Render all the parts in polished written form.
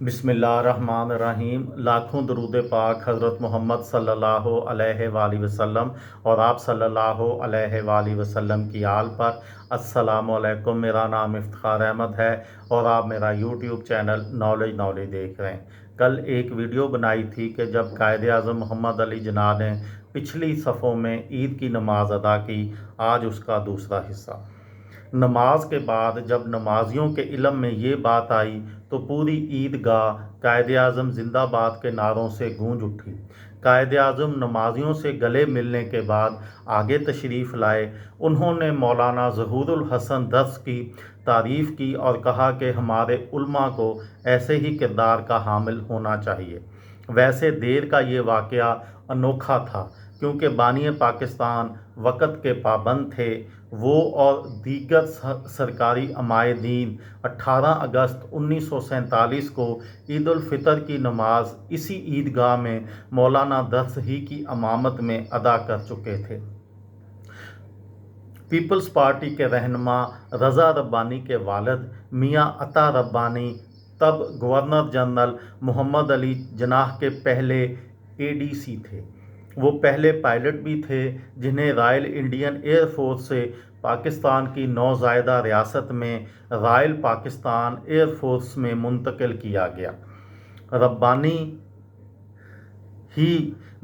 बिस्मिल्लाहिर्रहमानिर्रहीम। लाखों दरूद पाक हज़रत मोहम्मद सल्लल्लाहु अलैहि वसल्लम और आप सल्लल्लाहु अलैहि वसल्लम की आल पर। अस्सलामु अलैकुम। मेरा नाम इफ्तिखार अहमद है और आप मेरा यूट्यूब चैनल नॉलेज देख रहे हैं। कल एक वीडियो बनाई थी कि जब कायदे आज़म मोहम्मद अली जिन्ना ने पिछली सफ़ों में ईद की नमाज अदा की, आज उसका दूसरा हिस्सा। नमाज के बाद जब नमाजियों के इल्म में ये बात आई तो पूरी ईदगाह कायदे आज़म जिंदाबाद के नारों से गूंज उठी। कायदे आज़म नमाजियों से गले मिलने के बाद आगे तशरीफ़ लाए। उन्होंने मौलाना ज़हूरुल हसन दर्स की तारीफ़ की और कहा कि हमारे उल्मा को ऐसे ही किरदार का हामिल होना चाहिए। वैसे देर का ये वाक़या अनोखा था क्योंकि बानी पाकिस्तान वक़्त के पाबंद थे। वो और दीगर सरकारी अमायदीन 18 अगस्त 1947 को ईद उल फितर की नमाज इसी ईदगाह में मौलाना दर्स ही की इमामत में अदा कर चुके थे। पीपल्स पार्टी के रहनुमा रज़ा रब्बानी के वालिद मियाँ अता रब्बानी तब गवर्नर जनरल मोहम्मद अली जिन्नाह के पहले एडीसी थे। वो पहले पायलट भी थे जिन्हें रॉयल इंडियन एयर फोर्स से पाकिस्तान की नौज़ायदा रियासत में रॉयल पाकिस्तान एयर फोर्स में मुंतकिल किया गया। रब्बानी ही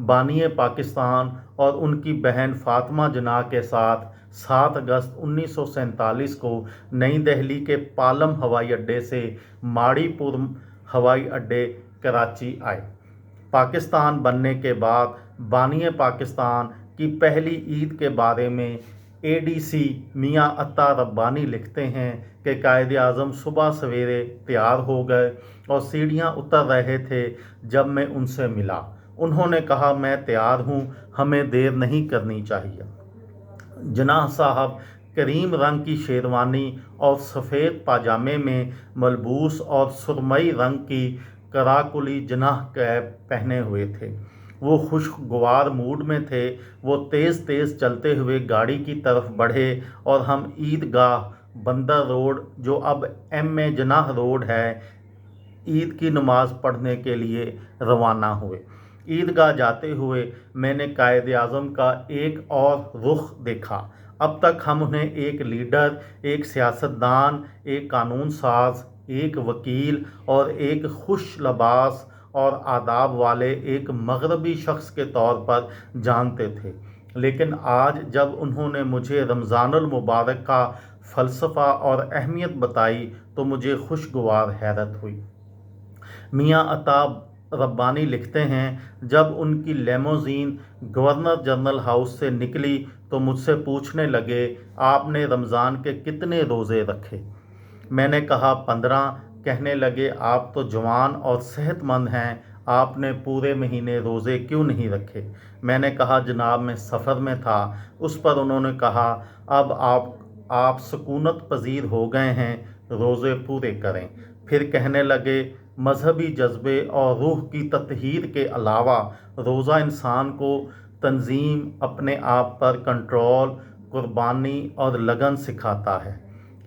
बानी पाकिस्तान और उनकी बहन फातिमा जिन्ना के साथ 7 अगस्त 1947 को नई दिल्ली के पालम हवाई अड्डे से माड़ीपुर हवाई अड्डे कराची आए। पाकिस्तान बनने के बाद बानी पाकिस्तान की पहली ईद के बारे में एडीसी मियाँ अता रब्बानी लिखते हैं कि कायदे आज़म सुबह सवेरे तैयार हो गए और सीढ़ियाँ उतर रहे थे जब मैं उनसे मिला। उन्होंने कहा, मैं तैयार हूँ, हमें देर नहीं करनी चाहिए। जिन्ना साहब करीम रंग की शेरवानी और सफ़ेद पाजामे में मलबूस और सुरमई रंग की कराकुली जनाह कैप पहने हुए थे। वो खुशगवार मूड में थे। वो तेज़ चलते हुए गाड़ी की तरफ बढ़े और हम ईदगाह बंदर रोड, जो अब एम.ए. जिन्नाह रोड है, ईद की नमाज़ पढ़ने के लिए रवाना हुए। ईदगाह जाते हुए मैंने कायदे आज़म का एक और रुख देखा। अब तक हम उन्हें एक लीडर, एक सियासतदान, एक कानून साज, एक वकील और एक खुश लबास और आदाब वाले एक मगरबी शख्स के तौर पर जानते थे। लेकिन आज जब उन्होंने मुझे रमज़ानुल मुबारक का फ़लसफ़ा और अहमियत बताई तो मुझे खुशगवार हैरत हुई। मियाँ अता रब्बानी लिखते हैं, जब उनकी लेमोजीन गवर्नर जनरल हाउस से निकली तो मुझसे पूछने लगे, आपने रमज़ान के कितने रोज़े रखे? मैंने कहा 15। कहने लगे, आप तो जवान और सेहतमंद हैं, आपने पूरे महीने रोज़े क्यों नहीं रखे? मैंने कहा, जनाब मैं सफ़र में था। उस पर उन्होंने कहा, अब आप सुकूनत पजीर हो गए हैं, रोज़े पूरे करें। फिर कहने लगे, मजहबी जज्बे और रूह की तत्हीर के अलावा रोज़ा इंसान को तंजीम, अपने आप पर कंट्रोल, कुर्बानी और लगन सिखाता है।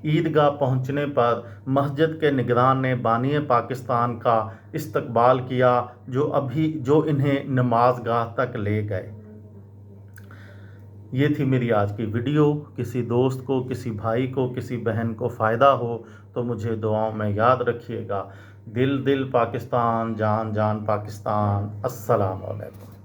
ईदगाह पहुंचने पर मस्जिद के निगरान ने बानी पाकिस्तान का इस्तकबाल किया जो इन्हें नमाज गाह तक ले गए। ये थी मेरी आज की वीडियो। किसी दोस्त को, किसी भाई को, किसी बहन को फ़ायदा हो तो मुझे दुआओं में याद रखिएगा। दिल दिल पाकिस्तान, जान जान पाकिस्तान। अस्सलाम वालेकुम।